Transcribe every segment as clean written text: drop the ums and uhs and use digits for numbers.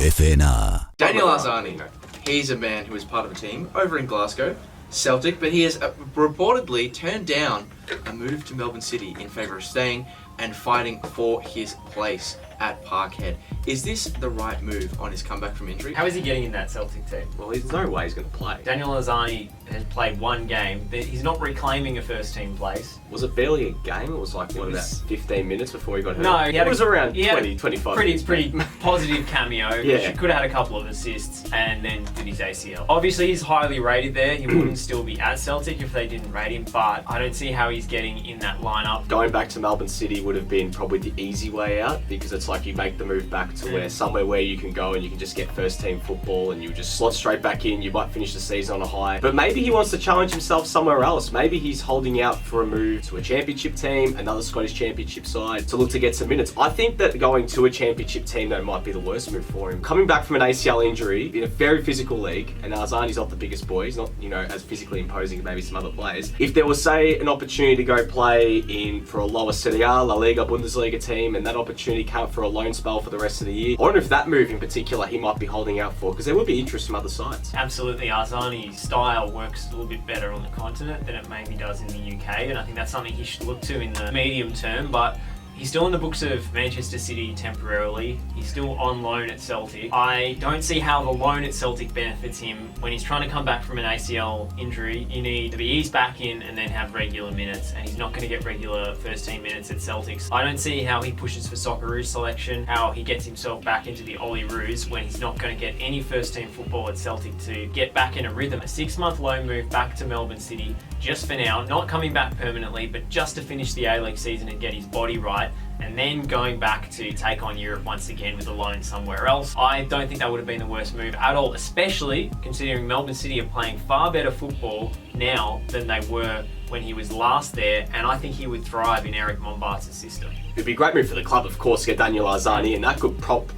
FNR. Daniel Arzani. He's a man who is part of a team over in Glasgow, Celtic, but he has reportedly turned down a move to Melbourne City in favour of staying and fighting for his place at Parkhead. Is this the right move on his comeback from injury? How is he getting in that Celtic team? Well, there's no way he's going to play. Daniel Arzani has played one game, but he's not reclaiming a first team place. Was it barely a game? It was like, what, about 15 minutes before he got hurt? No, it was around 20, 25 minutes. Pretty positive cameo. Yeah. He could have had a couple of assists and then did his ACL. Obviously, he's highly rated there. He wouldn't still be at Celtic if they didn't rate him, but I don't see how he's getting in that lineup. Going back to Melbourne City would have been probably the easy way out, because it's like you make the move back to where somewhere where you can go and you can just get first team football and you just slot straight back in. You might finish the season on a high, but maybe he wants to challenge himself somewhere else. Maybe he's holding out for a move to a championship team, another Scottish championship side, to look to get some minutes. I think that going to a championship team, though, might be the worst move for him. Coming back from an ACL injury in a very physical league, and Arzani's not the biggest boy, he's not, as physically imposing as maybe some other players. If there was, say, an opportunity to go play in for a lower Serie A, La Liga, Bundesliga team, and that opportunity came for a loan spell for the rest of the year, I wonder if that move in particular he might be holding out for, because there would be interest from other sides. Absolutely, Arzani's style works a little bit better on the continent than it maybe does in the UK, and I think that's something he should look to in the medium term, but he's still in the books of Manchester City temporarily. He's still on loan at Celtic. I don't see how the loan at Celtic benefits him. When he's trying to come back from an ACL injury, you need to be eased back in and then have regular minutes, and he's not going to get regular first team minutes at Celtics. I don't see how he pushes for Socceroos selection, how he gets himself back into the Olyroos when he's not going to get any first team football at Celtic to get back in a rhythm. A 6-month loan move back to Melbourne City just for now, not coming back permanently, but just to finish the A-League season and get his body right, and then going back to take on Europe once again with a loan somewhere else. I don't think that would have been the worst move at all, especially considering Melbourne City are playing far better football now than they were when he was last there, and I think he would thrive in Eric Mombart's system. It'd be a great move for the club, of course, to get Daniel Arzani, and that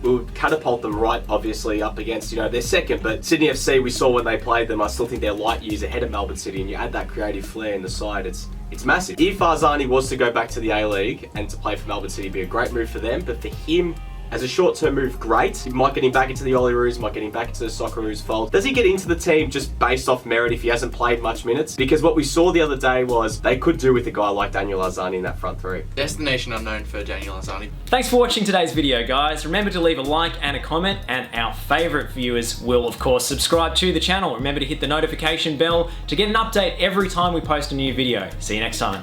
would catapult them right, obviously, up against, their second. But Sydney FC, we saw when they played them, I still think they're light years ahead of Melbourne City, and you add that creative flair in the side, it's massive. If Arzani was to go back to the A-League and to play for Melbourne City, it'd be a great move for them, but for him, as a short-term move, great. It might get him back into the Olyroos, might get him back into the Socceroos fold. Does he get into the team just based off merit if he hasn't played much minutes? Because what we saw the other day was they could do with a guy like Daniel Arzani in that front three. Destination unknown for Daniel Arzani. Thanks for watching today's video, guys. Remember to leave a like and a comment, and our favourite viewers will, of course, subscribe to the channel. Remember to hit the notification bell to get an update every time we post a new video. See you next time.